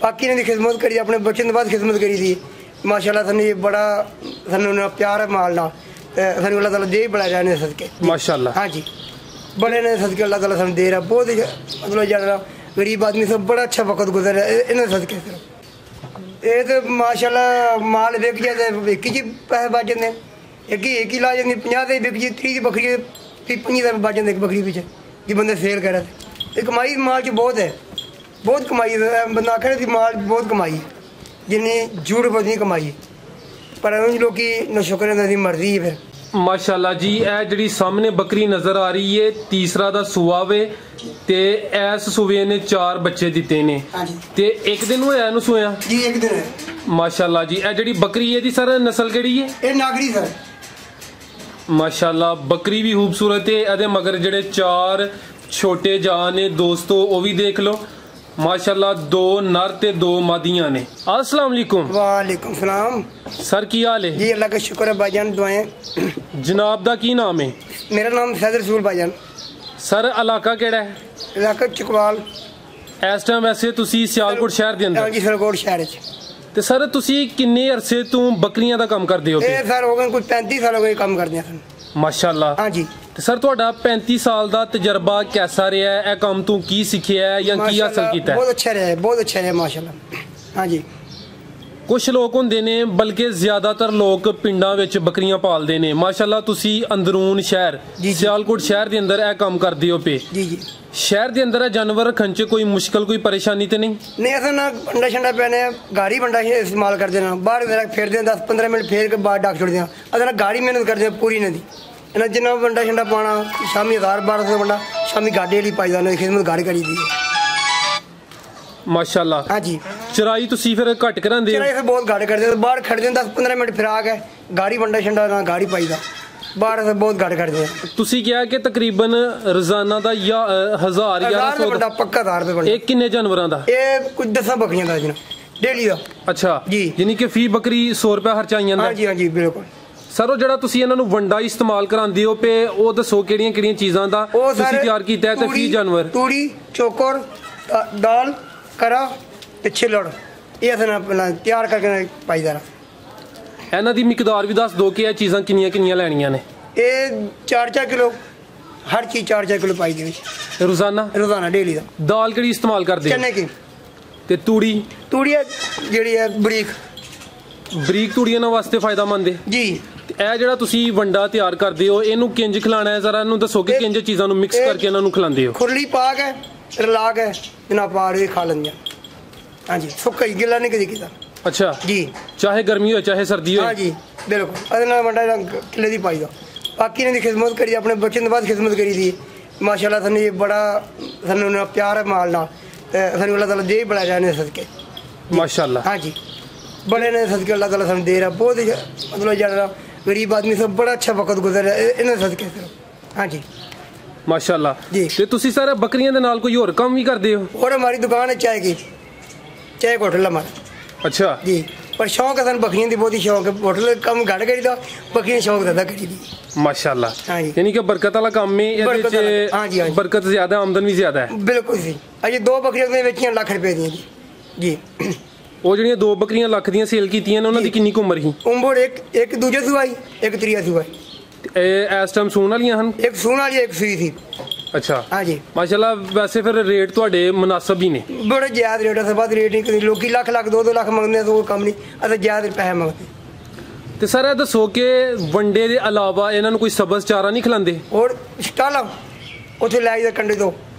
बाकी इन्होंने खिदमत करी, अपने बच्चों के बाद खिदमत करी थी माशाल्लाह। सानू ये बड़ा सानू प्यार है माल ना, सानू अल्लाह ताला दे बड़ा रहने सदके माशाल्लाह। हाँ जी, बड़े ने सदके अल्लाह ताला सानू दे रहा। बहुत ही मतलब ज्यादा गरीब आदमी सब बड़ा अच्छा वक्त गुजर रहा है इन्हें सदके। ये तो माशाल्लाह माल विक जाते एक ही पैसे बच जाते, एक ही ला जाती 50 बिक जी 30 बकरी 25 बच जाते एक बकरी पीछे जी बंदे सेल कर रहे थे। कमाई माल च बहुत है, बहुत कमाई बंदा आखिर थी माल बहुत कमाई जिन्नी झूठ बदनी कमाई, पर लोग न शुक्र है मर्जी है फिर माशाल्लाह जी। ए जी सामने बकरी नजर आ रही है, तीसरा दा सूआ वे ते इस सूबे ने 4 बच्चे दिते ने ते एक दिन होया इहनू सूया जी, एक दिन माशाल्लाह जी। ए जी बकरी है दी सर नस्ल केड़ी है? ए नागरी सर माशाल्लाह। बकरी भी खूबसूरत है, एदे मगर जेड़े 4 छोटे जान ने दोस्तों वो भी देख लो माशाल्लाह। 2 नर ते 2 मादियां ने। अस्सलाम वालेकुम। वालेकुम सलाम सर की हाल है? जी अल्लाह का शुक्र है भाईजान, दुआएं। जनाब दा की नाम है? मेरा नाम सैयद रसूल भाईजान। सर इलाका केड़ा है? इलाका चकवाल। इस टाइम वैसे तुसी सियालकोट शहर दे अंदर? जी सियालकोट शहर च। ते सर तुसी किन्ने अरसे तू बकरियां दा काम करदे हो? सर हो गए कुछ 35 साल हो गए काम करदे हैं माशाल्लाह। हाँ जी। ते सर तुहाडा 35 साल दा तजर्बा कैसा रहा है? काम तू की सीखिया है या की हासिल कीता है? बहुत अच्छा रहा, बहुत अच्छा रहा माशाल्लाह। हाँ जी। कुछ लोग होंदे ने बल्कि ज्यादातर लोग पिंडां विच बकरियां पालदे ने माशाल्लाह। तुसी अंदरून शहर सियालकोट शहर दे अंदर ए काम करदे हो पे। जी जी। शहर दे अंदर जानवर रखन च कोई मुश्किल कोई परेशानी ते नहीं? नहीं ऐसा ना बंडा शंडा पैने गाड़ी बंडा इस्तेमाल कर देना, बाहर मेरा फेर दें 10-15 मिनट फेर के बाद डाक छोड़ दें। अगर गाड़ी मेहनत कर दें पूरी नहीं दी जिन्ना बंडा शंडा पाना शामी 1000-1200 बंडा शामी गाड़ी वाली पाई जाना खिदमत गाड़ी करी दी माशाल्लाह। हाँ जी। चराई तुसी फिर घट करांदे हो? चराई फिर बहुत घट करते, बाहर खड़े दें 10-15 मिनट फिर आ गए गाड़ी बंडा शंडा ना गाड़ी पाई दा बाहर से बहुत घट करते हैं। तुसी क्या कि तकरीबन रोजाना दा या 1000-1100 बंडा पक्का 1000 रुपए बंडा। एक किन्ने जानवरां दा? ये कुछ 10 बकरियां दा जी डेली दा। अच्छा जी। यानी कि फी बकरी 100 रुपए खर्चा आई जांदा? हाँ जी, हाँ जी बिल्कुल। सर ਜਿਹੜਾ ਤੁਸੀਂ ਇਹਨਾਂ ਨੂੰ ਵੰਡਾ ਇਸਤੇਮਾਲ ਕਰਾਉਂਦੇ ਹੋ ਪੇ ਉਹ ਦੱਸੋ ਕਿਹੜੀਆਂ ਕਿਹੜੀਆਂ ਚੀਜ਼ਾਂ ਦਾ ਤੁਸੀਂ ਤਿਆਰ ਕੀਤਾ ਹੈ ਤੇ ਫੀ ਜਾਨਵਰ? ਤੂੜੀ ਚੋਕਰ ਦਾਲ ਕਰਾ ਤੇ ਛਿਲੜ ਇਹ ਅਸਾਂ ਆਪਣਾ ਤਿਆਰ ਕਰਕੇ ਪਾਈਦਾ ਰਾ। ਇਹਨਾਂ ਦੀ ਮਿਕਦਾਰ ਵੀ ਦੱਸ ਦਿਓ ਕਿ ਇਹ ਚੀਜ਼ਾਂ ਕਿੰਨੀਆਂ ਕਿੰਨੀਆਂ ਲੈਣੀਆਂ ਨੇ? ਇਹ 4-4 ਕਿਲੋ ਹਰ ਚੀਜ਼ 4-4 ਕਿਲੋ ਪਾਈ ਦੇ ਵਿੱਚ ਰੋਜ਼ਾਨਾ ਡੇਲੀ ਦਾ। ਦਾਲ ਕਿਹੜੀ ਇਸਤੇਮਾਲ ਕਰਦੇ ਹੋ? ਚਨੇ ਕੀ। ਤੇ ਤੂੜੀ ਜਿਹੜੀ ਹੈ ਬਰੀਕ ਤੂੜੀ ਇਹਨਾਂ ਵਾਸਤੇ ਫਾਇਦਾਮੰਦ ਹੈ ਜੀ। ਇਹ ਜਿਹੜਾ ਤੁਸੀਂ ਵੰਡਾ ਤਿਆਰ ਕਰਦੇ ਹੋ ਇਹਨੂੰ ਕਿੰਜ ਖਿਲਾਣਾ ਹੈ ਜ਼ਰਾ ਇਹਨੂੰ ਦੱਸੋ ਕਿ ਕਿੰਜ ਚੀਜ਼ਾਂ ਨੂੰ ਮਿਕਸ ਕਰਕੇ ਇਹਨਾਂ ਨੂੰ ਖਿਲਾਉਂਦੇ ਹੋ? ਖੁਰਲੀ ਪਾ ਕੇ ਰਲਾ ਕੇ ਇਹਨਾਂ ਪਾ ਕੇ ਖਾ ਲੈਂਦੇ हाँ जी। सुक्का ही गिला नहीं कभी किया। अच्छा जी। चाहे गर्मी हो चाहे सर्दी हो? हाँ जी बिल्कुल। अदे बंडा किले की पाई दा बाकी ने खिदमत करी, अपने बच्चों के बाद खिदमत करी थी माशाल्लाह। सानू ये बड़ा सानू प्यार है माल ना, सानू अल्लाह ताला दे बड़ा रहने सदके माशाल्लाह। हाँ जी, बड़े ने सदके अल्लाह ताला सानू दे रहा। बहुत ही मतलब ज्यादा गरीब आदमी सब बड़ा अच्छा वक्त गुजर रहा है इन्हें सदके। हाँ जी माशाल्लाह जी। ते तुसी सारे बकरियां दे नाल कोई और काम भी करदे हो? और हमारी दुकान है चाय की, चाय का होटल हमारा। अच्छा जी। पर शौक है सर बकरियों की बहुत ही शौक है, होटल कम घट करी दा बकरियां शौक ज्यादा करी दी माशाल्लाह। हाँ जी। यानी कि बरकत वाला काम में बरकत हाँ जी, हाँ जी। बरकत ज्यादा आमदन भी ज्यादा है। बिल्कुल जी। अजे 2 बकरियां बेचियां लाख रुपए दी जी। ਉਹ ਜਿਹੜੀਆਂ 2 ਬੱਕਰੀਆਂ ਲੱਖ ਦੀਆਂ ਸੇਲ ਕੀਤੀਆਂ ਨੇ ਉਹਨਾਂ ਦੀ ਕਿੰਨੀ ਉਮਰ ਸੀ? ਉਮਰ ਇੱਕ ਦੂਜੇ ਸੁਆਈ ਇੱਕ ਤੀਆ ਸੁਆਈ। ਇਹ ਇਸ ਟਾਈਮ ਸੂਣ ਵਾਲੀਆਂ ਹਨ? ਇੱਕ ਸੂਣ ਵਾਲੀ ਇੱਕ ਸੂਈ ਸੀ। अच्छा हाँ जी माशाल्लाह। वैसे फिर रेट ਤੁਹਾਡੇ मुनासिब ही ने? बड़े ज्यादा रेट है, बात रेट नहीं लोग लाख 2-2 लाख मंगते तो कम नहीं अस ज्यादा पैसे मंगते। ਤੇ ਸਰ ਇਹ ਦੱਸੋ ਕਿ ਵੰਡੇ ਦੇ ਇਲਾਵਾ ਇਹਨਾਂ ਨੂੰ ਕੋਈ ਸਬਜ਼ ਚਾਰਾ ਨਹੀਂ ਖਿਲਾਉਂਦੇ? और स्टाला ਉੱਥੇ ਲੈ ਜਾ ਕੰਡੇ ਤੋਂ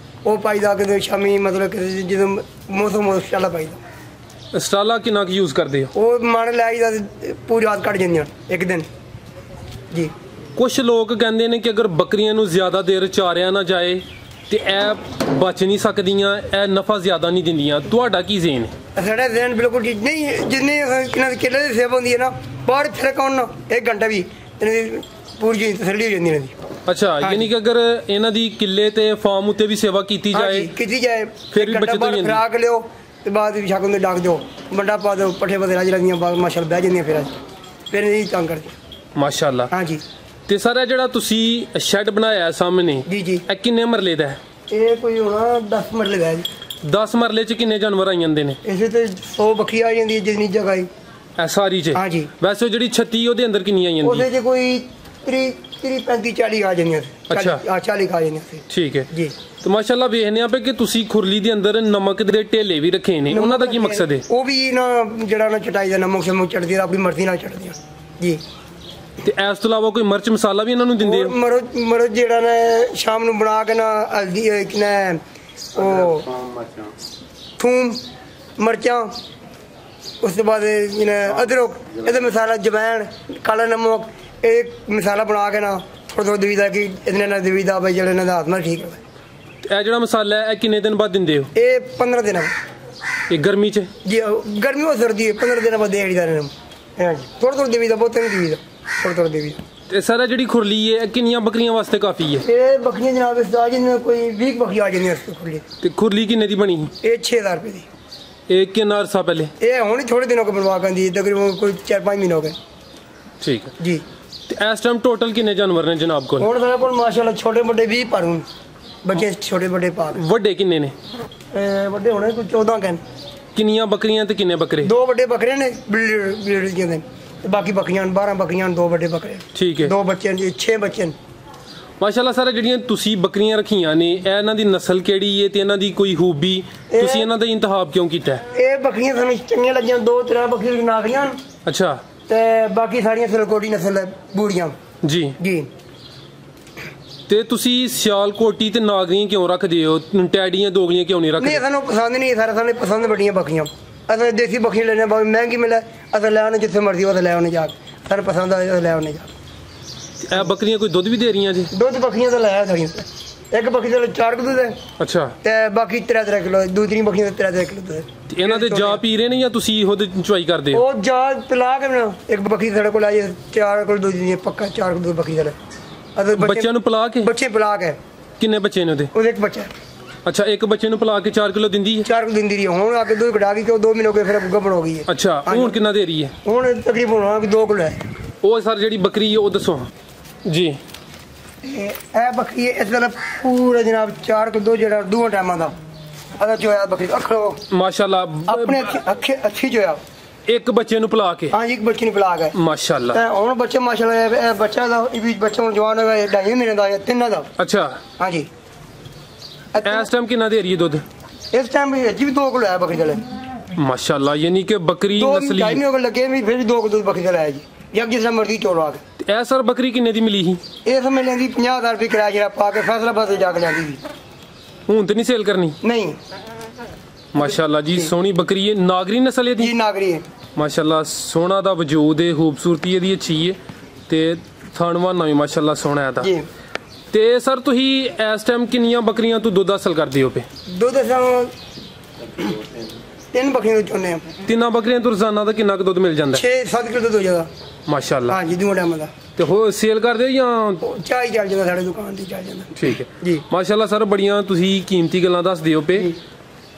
ਉਹ ਪਾਈਦਾ ਕਿ ਸ਼ਾਮੀ मतलब ਕਿ ਜਦੋਂ ਮੌਸਮ स्टाला ਪਾਈਦਾ। ਸਟਾਲਾ ਕਿੰਨਾ ਕੁ ਯੂਜ਼ ਕਰਦੇ ਹੋ? ਉਹ ਮਨ ਲੈ ਜਾ ਪੂਰੀ ਰਾਤ ਕੱਢ ਜਾਂਦੀਆਂ ਇੱਕ ਦਿਨ ਜੀ। ਕੁਝ ਲੋਕ ਕਹਿੰਦੇ ਨੇ ਕਿ ਅਗਰ ਬੱਕਰੀਆਂ ਨੂੰ ਜ਼ਿਆਦਾ ਦੇਰ ਚਾਰਿਆ ਨਾ ਜਾਏ ਤੇ ਇਹ ਬਚ ਨਹੀਂ ਸਕਦੀਆਂ, ਇਹ ਨਫਾ ਜ਼ਿਆਦਾ ਨਹੀਂ ਦਿੰਦੀਆਂ। ਤੁਹਾਡਾ ਕੀ ਜ਼ੇਨ ਹੈ? ਸਾਡਾ ਜ਼ੇਨ ਬਿਲਕੁਲ ਠੀਕ ਨਹੀਂ। ਜਿੰਨੇ ਇਹਨਾਂ ਦੇ ਕਿਲੇ ਦੀ ਸੇਵਾ ਹੁੰਦੀ ਹੈ ਨਾ ਬਾਹਰ ਫਿਰ ਕੌਣ ਨਾ 1 ਘੰਟਾ ਵੀ ਇਹਨਾਂ ਦੀ ਪੂਰੀ ਤਸੱਲੀ ਹੋ ਜਾਂਦੀ ਇਹਨਾਂ ਦੀ। ਅੱਛਾ ਯਾਨੀ ਕਿ ਅਗਰ ਇਹਨਾਂ ਦੀ ਕਿਲੇ ਤੇ ਫਾਰਮ ਉੱਤੇ ਵੀ ਸੇਵਾ ਕੀਤੀ ਜਾਏ ਫਿਰ ਵੀ ਬਚਤ ਹੋ ਜਾਂਦੀ। ਖਰਾਕ ਲਿਓ ਤੇ ਬਾਅਦ ਵਿੱਚ ਛੱਕ ਹੁੰਦੇ ਡਾਕ ਦਿਓ ਬੰਡਾ ਪਾ ਦਿਓ ਪੱਠੇ ਪਤੇ ਰਾਜ ਲੱਗਦੀਆਂ ਮਾਸ਼ਾਅੱਲਾ ਬਹਿ ਜਾਂਦੀਆਂ ਫਿਰ ਇਹ ਤੰਗ ਕਰਦੇ ਮਾਸ਼ਾਅੱਲਾ। ਹਾਂ ਜੀ। ਤੇ ਸਰ ਇਹ ਜਿਹੜਾ ਤੁਸੀਂ ਸ਼ੈੱਡ ਬਣਾਇਆ ਸਾਹਮਣੇ ਜੀ ਜੀ ਇਹ ਕਿੰਨੇ ਮਰਲੇ ਦਾ ਹੈ? ਇਹ ਕੋਈ ਹੋਣਾ 10 ਮਰਲੇ ਦਾ ਹੈ ਜੀ। 10 ਮਰਲੇ ਚ ਕਿੰਨੇ ਜਾਨਵਰ ਆ ਜਾਂਦੇ ਨੇ? ਇਸੇ ਤੇ 100 ਬੱਕਰੀ ਆ ਜਾਂਦੀ ਹੈ ਜਿੰਨੀ ਜਗ੍ਹਾ ਹੀ ਇਹ ਸਾਰੀ ਚ? हाँ जी। ਵੈਸੇ ਜਿਹੜੀ 36 ਉਹਦੇ ਅੰਦਰ ਕਿੰਨੀਆਂ ਆ ਜਾਂਦੀਆਂ? ਉਹਦੇ ਚ ਕੋਈ 30 35 40 ਆ ਜਾਂਦੀਆਂ। ਅੱਛਾ। 40 ਆ ਜਾਂਦੀਆਂ ਠੀਕ ਹੈ ਜੀ। ਤੇ ਮਾਸ਼ਾਅੱਲਾ ਵੇਖਨੇ ਆ ਕਿ ਤੁਸੀਂ ਖੁਰਲੀ ਦੇ ਅੰਦਰ ਨਮਕ ਦੇ ਢੇਲੇ ਵੀ ਰੱਖੇ ਨੇ, ਉਹਨਾਂ ਦਾ ਕੀ ਮਕਸਦ ਹੈ? ਉਹ ਵੀ ਨਾ ਜਿਹੜਾ ਨਾ ਚਟਾਈ ਦਾ ਨਮਕ ਸ਼ਮਕ ਚੜਦੀ ਆਪਣੀ ਮਰਜ਼ੀ ਨਾਲ ਚੜਦੀ ਜੀ। ਤੇ ਇਸ ਤੋਂ ਇਲਾਵਾ ਕੋਈ ਮਿਰਚ ਮਸਾਲਾ ਵੀ ਇਹਨਾਂ ਨੂੰ ਦਿੰਦੇ ਹੋ? ਮਰੋ ਜਿਹੜਾ ਨਾ ਸ਼ਾਮ ਨੂੰ ਬਣਾ ਕੇ ਨਾ ਹਲਦੀ ਨਾ ਉਹ ਥੂਮ ਮਿਰਚਾਂ ਉਸ ਤੋਂ ਬਾਅਦ ਅਦਰਕ ਇਹਦਾ ਮਸਾਲਾ ਜਵੈਣ ਕਾਲਾ ਨਮਕ ਇਹ ਮਸਾਲਾ ਬਣਾ ਕੇ ਨਾ ਥੋੜਾ ਦੇਈਦਾ ਕਿ ਇਹਨੇ ਨਾਲ ਦੇਈਦਾ ਬਈ ਜਿਹੜਾ ਇਹਨਾਂ ਦਾ ਆਤਮਾ ਠੀਕ ਹੋਵੇ। ਇਹ ਜਿਹੜਾ ਮਸਾਲਾ ਹੈ ਇਹ ਕਿੰਨੇ ਦਿਨ ਬਾਅਦ ਦਿੰਦੇ ਹੋ? ਇਹ 15 ਦਿਨ ਇਹ ਗਰਮੀ ਚ? ਜੀ ਗਰਮੀ ਹੋ ਸਰਦੀ ਹੈ 15 ਦਿਨ ਬਾਅਦ ਦੇਈਦਾ ਇਹਨਾਂ ਨੂੰ। ਹਾਂਜੀ ਥੋੜਾ ਦੇਈਦਾ ਬਹੁਤ ਨਹੀਂ ਦੇਈਦਾ ਥੋੜਾ ਦੇਈਦਾ। ਤੇ ਸਾਰਾ ਜਿਹੜੀ ਖੁਰਲੀ ਹੈ ਕਿੰਨੀਆਂ ਬੱਕਰੀਆਂ ਵਾਸਤੇ ਕਾਫੀ ਹੈ? ਇਹ ਬੱਕਰੀਆਂ ਜਨਾਬ ਇਸ ਆ ਜਿੰਨੇ ਕੋਈ 20 ਬੱਕਰੀ ਆ ਜਾਂਦੀਆਂ ਇਸ ਖੁਰਲੀ। ਤੇ ਖੁਰਲੀ ਕਿੰਨੇ ਦੀ ਬਣੀ? ਇਹ 6000 ਰੁਪਏ ਦੀ। ਇਹ ਕਿੰਨਾ ਅਰਸਾ ਪਹਿਲੇ? ਇਹ ਹੁਣ ਥੋੜੇ ਦਿਨੋਂ ਕੋ ਬਣਵਾ ਗੰਦੀ ਤਕਰੀਬਨ ਕੋਈ 4-5 ਮਹੀਨੇ ਹੋ ਗਏ। ਠੀਕ ਹੈ ਜੀ। ਤੇ ਇਸ ਟਾਈਮ ਟੋਟਲ ਕਿੰਨੇ ਜਾਨਵਰ ਨੇ ਜਨਾਬ ਕੋਲ? ਹੁਣ ਸਾਡੇ ਕੋਲ ਮਾਸ਼ਾਅੱਲਾ ਛੋਟੇ ਵੱਡੇ 20 ਪਰ ਹੁਣ ਬੱਚੇ ਛੋਟੇ ਵੱਡੇ ਪਾ ਵੱਡੇ ਕਿੰਨੇ ਨੇ? ਵੱਡੇ ਹੋਣੇ ਕੋਈ 14 ਕਨ। ਕਿੰਨੀਆਂ ਬੱਕਰੀਆਂ ਤੇ ਕਿੰਨੇ ਬੱਕਰੇ? 2 ਵੱਡੇ ਬੱਕਰੇ ਨੇ ਬਲੀਡ ਜਿਹਦੇ ਤੇ ਬਾਕੀ ਬੱਕਰੀਆਂ 12 ਬੱਕਰੀਆਂ 2 ਵੱਡੇ ਬੱਕਰੇ। ਠੀਕ ਹੈ। 2 ਬੱਚੇ ਨੇ 6 ਬੱਚੇ ਨੇ ਮਾਸ਼ਾਅੱਲਾ। ਸਾਰਾ ਜਿਹੜੀਆਂ ਤੁਸੀਂ ਬੱਕਰੀਆਂ ਰੱਖੀਆਂ ਨੇ ਇਹ ਇਹਨਾਂ ਦੀ ਨਸਲ ਕਿਹੜੀ ਹੈ ਤੇ ਇਹਨਾਂ ਦੀ ਕੋਈ ਖੂਬੀ ਤੁਸੀਂ ਇਹਨਾਂ ਦਾ ਇੰਤਖਾਬ ਕਿਉਂ ਕੀਤਾ? ਇਹ ਬੱਕਰੀਆਂ ਸਾਨੂੰ ਚੰਗੀਆਂ ਲੱਗੀਆਂ 2-3 ਬੱਕਰੀਆਂ ਨਾਗਰੀਆਂ। ਅੱਛਾ। ਤੇ ਬਾਕੀ ਸਾਰੀਆਂ ਸਿਲਕੋਟੀ ਨਸਲ ਹੈ ਬੂੜੀਆਂ ਜੀ ਜੀ। ਤੇ ਤੁਸੀਂ ਸਿਆਲਕੋਟੀ ਤੇ ਨਾਗਰੀਆਂ ਕਿਉਂ ਰੱਖਦੇ ਹੋ? ਟੈਡੀਆਂ ਦੋਗਲੀਆਂ ਕਿਉਂ ਨਹੀਂ ਰੱਖਦੇ? ਨਹੀਂ ਸਾਨੂੰ ਪਸੰਦ ਨਹੀਂ ਸਾਰਾ ਸਾਨੂੰ ਪਸੰਦ ਵੱਡੀਆਂ ਬੱਕਰੀਆਂ। ਅਸੀਂ ਦੇਸੀ ਬੱਕਰੀਆਂ ਲੈਣੇ ਬਹੁਤ ਮਹਿੰਗੀ ਮਿਲੇ ਅਸੀਂ ਲੈ ਆਉਣੇ ਜਿੱਥੇ ਮਰਜ਼ੀ ਉਹ ਲੈ ਆਉਣੇ ਜਾ ਕੇ ਸਾਨੂੰ ਪਸੰਦ ਆਏ ਲੈ ਆਉਣੇ ਜਾ। ਇਹ ਬੱਕਰੀਆਂ ਕੋਈ ਦੁੱਧ ਵੀ ਦੇ ਰਹੀਆਂ ਜੀ? ਦੁੱਧ ਬੱਕਰੀਆਂ ਤਾਂ ਲਾਇਆ ਸਾਰੀਆਂ ਇੱਕ ਬੱਕਰੀ ਦਾ 4 ਕਿਲੋ ਦੁੱਧ ਹੈ। ਅੱਛਾ। ਤੇ ਬਾਕੀ 3 ਕਿਲੋ ਦੂਸਰੀ ਬੱਕਰੀਆਂ ਦਾ 3 ਕਿਲੋ ਦੁੱਧ ਹੈ। ਇਹਨਾਂ ਦੇ ਜਾ ਪੀ ਰਹੇ ਨੇ ਜਾਂ ਤੁਸੀਂ ਉਹਦੇ ਚੁਆਈ ਕਰਦੇ ਹੋ? ਉਹ ਜਾ ਪਿਲਾ ਕੇ ਨਾ ਇੱਕ ਬੱਕਰੀ ਸਾਡੇ ਕੋਲ ਆਈ 4 ਕਿਲੋ ਦੁੱਧ ਦੀ ਪੱਕਾ 4 ਕਿਲੋ ਬੱਕਰੀ ਦਾ ਬੱਚਿਆਂ ਨੂੰ ਪਿਲਾ ਕੇ? ਬੱਚੇ ਪਿਲਾ ਕੇ। ਕਿੰਨੇ ਬੱਚੇ ਨੇ ਉਹਦੇ? ਉਹਦੇ ਇੱਕ ਬੱਚਾ। ਅੱਛਾ ਇੱਕ ਬੱਚੇ ਨੂੰ ਪਿਲਾ ਕੇ 4 ਕਿਲੋ ਦਿੰਦੀ ਹੈ? 4 ਕਿਲੋ ਦਿੰਦੀ ਰਹੀ ਹੁਣ ਆ ਕੇ ਦੁੱਧ ਘਟਾ ਗਈ ਕਿ 2 ਮਹੀਨੇ ਹੋ ਗਏ ਫਿਰ ਗੱਭਣ ਹੋ ਗਈ ਹੈ। ਅੱਛਾ ਹੁਣ ਕਿੰਨਾ ਦੇ ਰਹੀ ਹੈ? ਹੁਣ ਤਕਰੀਬਨ ਹੋਣਾ ਕਿ 2 ਕਿਲੋ ਹੈ। ਉਹ ਸਰ ਜਿਹੜੀ ਬੱਕਰੀ ਹੈ ਉਹ ਦੱਸੋ ਜੀ। ਇਹ ਬੱਕਰੀ ਇਸ ਤਰ੍ਹਾਂ ਪੂਰਾ ਜਨਾਬ 4 ਕਿਲੋ ਜਿਹੜਾ 2 ਟਾਈਮਾਂ ਦਾ ਅਦਾ ਚੋਇਆ ਬੱਕਰੀ ਅੱਖੋਂ ਮਾਸ਼ਾਅੱਲਾ ਆਪਣੇ ਅੱਛੀ ਚੋਇਆ ਇੱਕ ਬੱਚੇ ਨੂੰ ਪਿਲਾ ਕੇ? ਹਾਂਜੀ ਇੱਕ ਬੱਚੇ ਨੂੰ ਪਿਲਾ ਕੇ ਮਾਸ਼ਾਅੱਲਾ। ਤੇ ਹੁਣ ਬੱਚੇ ਮਾਸ਼ਾਅੱਲਾ ਇਹ ਬੱਚਾ ਦਾ ਇਹ ਵੀ ਬੱਚਾ ਹੁਣ ਜਵਾਨ ਹੋ ਗਿਆ 2.5 ਮਹੀਨੇ ਦਾ ਤਿੰਨਾਂ ਦਾ। ਅੱਛਾ। ਹਾਂਜੀ ਇਸ ਟਾਈਮ ਕਿੰਨਾ ਦੇ ਰਹੀ ਹੈ ਦੁੱਧ? ਇਸ ਟਾਈਮ ਵੀ 2 ਕਿਲੋ ਆਇਆ ਬੱਕਰੀ ਦਾ। ਮਾਸ਼ਾਅੱਲਾ ਯਾਨੀ ਕਿ ਬੱਕਰੀ ਨਸਲੀ 2 ਮਹੀਨੇ ਲੱਗੇ ਵੀ ਫਿਰ 2 ਕਿਲੋ ਬੱਕਰੀ ਦਾ ਲਾਇਆ ਜੀ ਜਾਂ ਜਿਸ ਤਰ੍ਹਾਂ ਮਰਜ਼ੀ ਚੋਲਵਾ ਕੇ। ਇਹ ਸਰ ਬੱਕਰੀ ਕਿੰਨੇ ਦੀ ਮਿਲੀ ਸੀ? ਇਹ ਸਮਝ ਲੈਂਦੀ 50,000 ਰੁਪਏ ਕਿਰਾਇਆ ਜਿਹੜਾ ਪਾ ਕੇ ਫੈਸਲਾਬਾਦ ਜਾ ਕੇ ਲਿਆਂਦੀ ਸੀ। ਹੁਣ ਤੇ ਨਹੀਂ ਸੇਲ ਕਰਨੀ? ਨਹੀਂ। ਮਾਸ਼ਾਅੱਲਾ ਜੀ ਸੋਹਣੀ ਬੱਕਰੀ ਹੈ ਨਾਗਰੀ ਨਸਲ ਹੈ ਦੀ? ਜੀ ਨਾਗਰੀ ਹੈ। ਮਾਸ਼ਾਅੱਲਾ ਸੋਹਣਾ ਦਾ ਵਜੂਦ ਹੈ ਖੂਬਸੂਰਤੀ ਇਹਦੀ ਅੱਛੀ ਹੈ ਤੇ ਥਣਵਾਨਾ ਵੀ ਮਾਸ਼ਾਅੱਲਾ ਸੋਹਣਾ ਹੈ ਜੀ। ਤੇ ਸਰ ਤੁਸੀਂ ਇਸ ਟਾਈਮ ਕਿੰਨੀਆਂ ਬੱਕਰੀਆਂ ਤੋਂ ਦੁੱਧ ਹਾਸਲ ਕਰਦੇ ਹੋ ਪਏ? ਦੁੱਧ ਸਾਨੂੰ 3 ਬੱਕਰੀਆਂ ਤੋਂ ਚੋਨੇ ਆ। 3 ਬੱਕਰੀਆਂ ਤੋਂ ਰੋਜ਼ਾਨਾ ਦਾ ਕਿੰਨਾ ਕੁ ਦੁੱਧ ਮਿਲ ਜਾਂਦਾ? 6-7 ਕਿਲੋ ਦੁੱਧ ਹੋ ਜਾਂਦਾ। ਮਾਸ਼ਾਅੱਲਾ। ਹਾਂਜੀ 2 ਟਾਈਮਾਂ ਦਾ। ਤੇ ਹੋ ਸੇਲ ਕਰਦੇ ਹੋ ਜਾਂ ਚਾਹ ਹੀ ਚੱਲ ਜਾਂਦਾ ਸਾਡੇ ਦੁਕਾਨ ਦੀ ਚੱਲ ਜਾਂਦਾ? ਠੀਕ ਹੈ ਜੀ। ਮਾਸ਼ਾਅੱਲਾ ਸਰ ਬੜੀਆਂ ਤੁਸੀਂ ਕੀਮਤੀ ਗੱਲਾਂ ਦੱਸਦੇ ਹੋ ਪਏ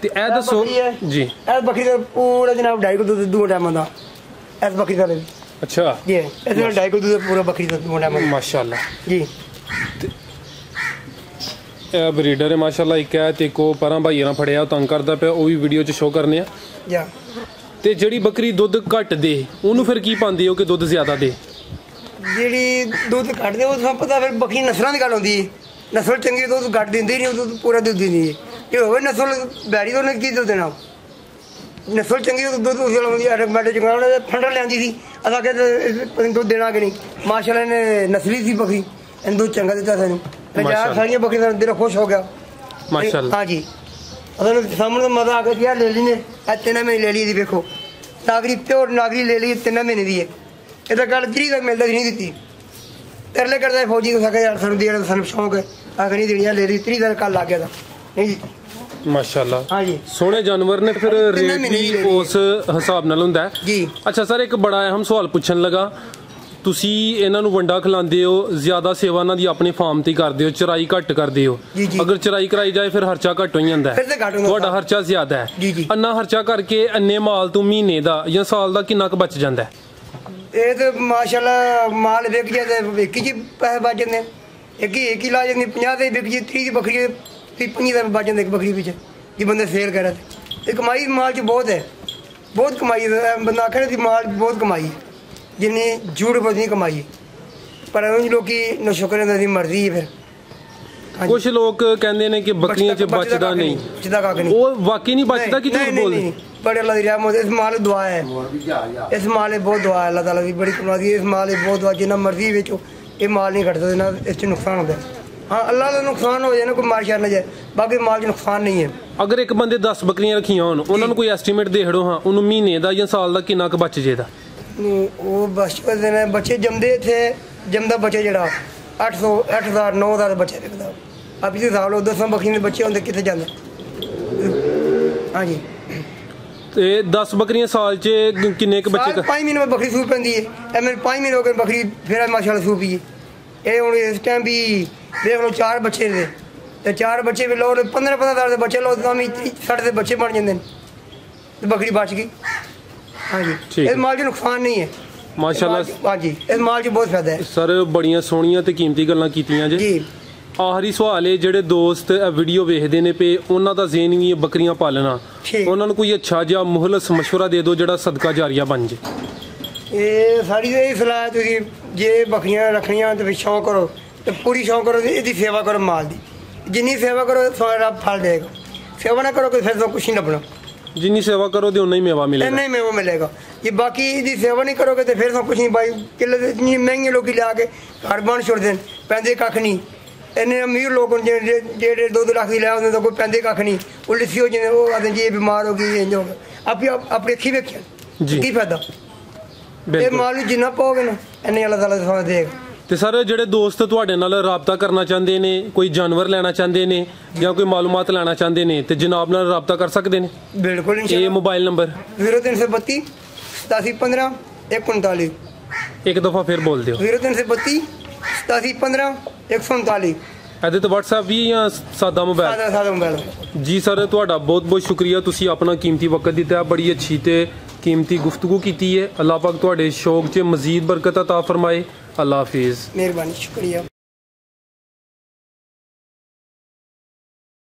ਤੇ ਇਹ ਦੱਸੋ ਜੀ। ਇਸ ਬੱਕਰੀ ਦਾ ਪੂਰਾ ਜਨਾਬ 2.5 ਕਿਲੋ ਦੁੱਧ 2 ਟਾਈਮਾਂ ਦਾ ਇਸ ਬੱਕਰੀ ਦਾ। ਅੱਛਾ ਜੀ ਇਸ ਨਾਲ 2.5 ਕਿਲੋ ਦੁੱਧ ਪੂਰਾ ਬੱਕਰੀ ਦਾ 2 ਟਾਈਮਾਂ ਦਾ। ਮਾਸ਼ਾਅੱਲਾ ਜੀ। ਇਹ ਬਰੀਡਰ ਹੈ ਮਾਸ਼ਾਅੱਲਾ ਇੱਕ ਹੈ ਤੇ ਕੋ ਪਰਾਂ ਭਾਈਆਂ ਨਾਲ ਫੜਿਆ ਤੰਗ ਕਰਦਾ ਪਿਆ ਉਹ ਵੀ ਵੀਡੀਓ 'ਚ ਸ਼ੋ ਕਰਨੇ ਆ। ਜਾ ਤੇ ਜਿਹੜੀ ਬੱਕਰੀ ਦੁੱਧ ਘੱਟ ਦੇ ਉਹਨੂੰ ਫਿਰ ਕੀ ਪਾਉਂਦੇ ਹੋ ਕਿ ਦੁੱਧ ਜ਼ਿਆਦਾ ਦੇ? ਜਿਹੜੀ ਦੁੱਧ ਘੱਟ ਦੇ ਉਹ ਤੁਹਾਨੂੰ ਪਤਾ ਫਿਰ ਬੱਕਰੀ ਨਸਲਾਂ ਦੀ ਗੱਲ ਹੁੰਦੀ ਹੈ। ਨਸਲ ਚੰਗੀ ਦੁੱਧ ਘੱਟ ਦਿੰਦੀ ਨਹੀਂ ਦੁੱਧ ਪੂਰਾ ਦੁੱਧ ਦਿੰਦੀ ਹੈ। ਜੇ ਹੋਵੇ ਨਸਲ ਬੈੜੀ ਤੋਂ ਕੀ ਦੁੱਧ ਦੇਣਾ? ਨਸਲ ਚੰਗੀ ਦੁੱਧ ਉਸ ਵੇਲੇ ਹੁੰਦੀ ਆਟੋਮੈਟਿਕ ਚੰਗਾ ਫੰਡਰ ਲਿਆਂਦੀ ਸੀ ਅਸਾਂ ਕਹਿੰਦੇ ਦੁੱਧ ਦੇਣਾ ਕਿ ਨਹੀਂ। ਮਾਸ਼ਾਅੱਲਾ ਇਹਨੇ ਨਸਲੀ ਸੀ ਬੱਕਰੀ ਇਹਨੂੰ ਦੁੱਧ ਚੰਗਾ ਦਿੱਤਾ ਸਾਨੂੰ। ਪੰਜਾਬ ਸਾਰੀਆਂ ਬੱਕਰੀਆਂ ਦਾ ਦਿਲ ਖੁਸ਼ ਹੋ ਗਿਆ ਮਾਸ਼ਾਅੱਲਾ। ਹਾਂਜੀ ਅਸਾਂ ਸਾਹਮਣੇ ਮਜ਼ਾ ਆ ਗਿਆ ਯਾਰ ਲੈ ਲਈ ਨੇ ਇਹ 3 ਮਹੀਨੇ ਲੈ ਲਈ ਇਹਦੀ ਵੇਖੋ ਨਾਗਰੀ ਪਿਓਰ ਨਾਗਰੀ ਲੈ ਲਈ 3 ਮਹੀਨੇ ਦੀ ਹੈ। ਇਹਦਾ ਗੱਲ 30 ਤੱਕ ਮਿਲਦਾ ਨਹੀਂ ਦਿੱਤੀ ਤਰਲੇ ਕਰਦਾ ਫੌਜੀ ਨੂੰ ਸਕੇ ਯਾਰ ਸਾਨੂੰ ਦੇਣ ਸਾਨੂੰ ਸ਼ੌਂਕ ਹੈ ਆ ਨਹੀਂ ਦੇਣੀਆਂ ਲੈ ਲਈ 30 ਤੱਕ ਕੱਲ ਲੱਗ ਗਿਆ ਤਾਂ ਨਹੀਂ ਜੀ। ਮਾਸ਼ਾਅੱਲਾ ਹਾਂਜੀ ਸੋਹਣੇ ਜਾਨਵਰ ਨੇ ਫਿਰ ਰੇਟ ਵੀ ਉਸ ਹਿਸਾਬ ਨਾਲ ਹੁੰਦਾ ਜੀ। ਅੱਛਾ ਸਰ ਇੱਕ ਬੜਾ ਅਹਿਮ ਸਵਾਲ ਪੁੱਛਣ ਲੱਗਾ ਤੁਸੀਂ ਇਹਨਾਂ ਨੂੰ ਵੰਡਾ ਖਿਲਾਉਂਦੇ ਹੋ ਜ਼ਿਆਦਾ ਸੇਵਾ ਇਹਨਾਂ ਦੀ ਆਪਣੇ ਫਾਰਮ ਤੇ ਕਰਦੇ ਹੋ ਚਰਾਈ ਘੱਟ ਕਰਦੇ ਹੋ ਅਗਰ ਚਰਾਈ ਕਰਾਈ ਜਾਏ ਫਿਰ ਖਰਚਾ ਘੱਟ ਹੋ ਜਾਂਦਾ ਤੁਹਾਡਾ ਖਰਚਾ ਜ਼ਿਆਦਾ ਹੈ ਅੰਨਾ ਖਰਚਾ ਕਰਕੇ ਅੰਨੇ ਮਾਲ ਤੋਂ ਮਹੀਨੇ ਦਾ ਜਾਂ ਸਾਲ ਦਾ ਕਿੰਨਾ ਕੁ ਬਚ ਜਾਂਦਾ? ਇਹ ਤੇ ਮਾਸ਼ਾਅੱਲਾ ਮਾਲ ਵਿਕ ਜਾਂਦਾ ਵਿਕ ਜੀ ਪੈਸੇ ਬਚ ਜਾਂਦੇ ਇੱਕ ਹੀ ਲਾ ਜਾਂਦੀ 50 ਦੇ ਵਿਕ ਜੀ 30 ਦੀ ਬੱਕਰੀ 50 ਦਾ ਬਚ ਜਾਂਦਾ ਇੱਕ ਬੱਕਰੀ ਵਿੱਚ जी बंदे सेल करे ते कमाई माल च बहुत है, बहुत कमाई है। बंदा आखे दी माल बहुत कमाई है, जिन्नी झूठ बदनी कमाई है, पर उन लोग की नशुक्र दी मर्जी है। फिर कुछ लोग कहते हैं कि बकरियां च बचदा नहीं, वो वाकई नहीं बचदा कि झूठ बोलदे। बड़े अल्लाह दी रहमत, इस माल दुआ है, इस माल बहुत दुआ है, अल्लाह ताला दी बड़ी कमाई है। इस माल बहुत दुआ, जिन्ना मर्जी बेचो ये माल नहीं घटता ना, इस च नुकसान होता है। हाँ अल्लाह का नुकसान हो जाए ना, कोई मार शार ना जाए, बाकी माल च नुकसान नहीं है। अगर एक बंदे 10 बकरियां रखियां होन, उन्होंने कोई एस्टीमेट दे छड़ो हाँ, उन्होंने महीने का या साल का कितना क बच जेदा? वो बच्चे जमदे थे, जमदा बच्चे जरा 8,000 9,000 बच्चे बिकदा। आप इसी हिसाब लो 10 बकरियां दे बच्चे होंदे कितने जांदे। हाँ जी, ते 10 बकरियां साल च किन्ने क बच्चे? 5 महीने में बकरी सूप पैंदी है। मेरे 5 महीने हो गए बकरी फिर माशाल्लाह सूपी है। ये हूँ इस टाइम भी देख लो 4 बच्चे थे, तो 4 बच्चे भी लो 15,000 के बच्चे लो, तो 60 के बच्चे बन जाते हैं, तो बकरी बच गई। हाँ जी, इस माल च नुकसान नहीं है माशाल्लाह। हाँ जी, इस माल च बहुत फायदा है। सर बड़ियां सोहनियां ते कीमती गल्लां कीतियां जी। आखिरी सवाल है, जेडे दोस्त वीडियो वेखदे ने पे उन्हां दा ज़हन भी बकरियां पालना, उन्हां नूं कोई अच्छा जिहा मुहलस मशवरा दे दो जेड़ा सदका जारिया बन जे। ये सारी यही सलाह है, तुसीं जे बकरियां रखनियां तो शौक करो, तो पूरी शौक करो, इसकी सेवा करो, माल दी जिन्नी सेवा करो थोड़ा फल देगा। सेवा ना करो फिर तो कुछ नहीं लभना, जिन्नी सेवा करो तो उन्ना ही मेवा मिलेगा, नहीं मेवा मिलेगा। ये बाकी इसकी सेवा नहीं करोगे तो फिर तो कुछ नहीं। भाई किले इतनी महंगे लोग लिया के घर बन छोड़ दें, पैंदे कख नहीं। इन्ने अमीर लोग जेडे 2-2 लाख की लिया तो कोई पैंदे कख नहीं, वो लिसी हो जाए, वो आते जी ये बीमार हो गई, इंज होगा। अपनी अखी वेखिया की फायदा, ये माल जिन्ना पाओगे ना इन्ने अल्लाह ताला देगा। तो सर जेडे दोस्त तुहाडे नाल राबता करना चाहते ने, कोई जानवर लेना चाहते ने या कोई मालूमात लेना चाहते ने, तो जनाब नाल राबता कर सकते हैं? बिल्कुल। ये मोबाइल नंबर 0332 8715 139। एक दफ़ा फिर बोल दियो। 0332 8715 139। ਇਹਦੇ ਤੇ WhatsApp ਵੀ ਜਾਂ ਸਾਦਾ ਮੋਬਾਈਲ? ਸਾਦਾ ਮੋਬਾਈਲ। ਜੀ ਸਰ ਤੁਹਾਡਾ ਬਹੁਤ ਬਹੁਤ ਸ਼ੁਕਰੀਆ, ਤੁਸੀਂ ਆਪਣਾ ਕੀਮਤੀ ਵਕਤ ਦਿੱਤਾ, ਬੜੀ ਅੱਛੀ ਤੇ ਕੀਮਤੀ ਗੁਫ਼ਤਗੂ ਕੀਤੀ ਹੈ। ਅੱਲਾਹ ਪਾਕ ਤੁਹਾਡੇ ਸ਼ੌਕ 'ਚ ਮਜ਼ੀਦ ਬਰਕਤ ਅਤਾ ਫਰਮਾਏ। अल्लाह हाफिज़। मेहरबानी, शुक्रिया।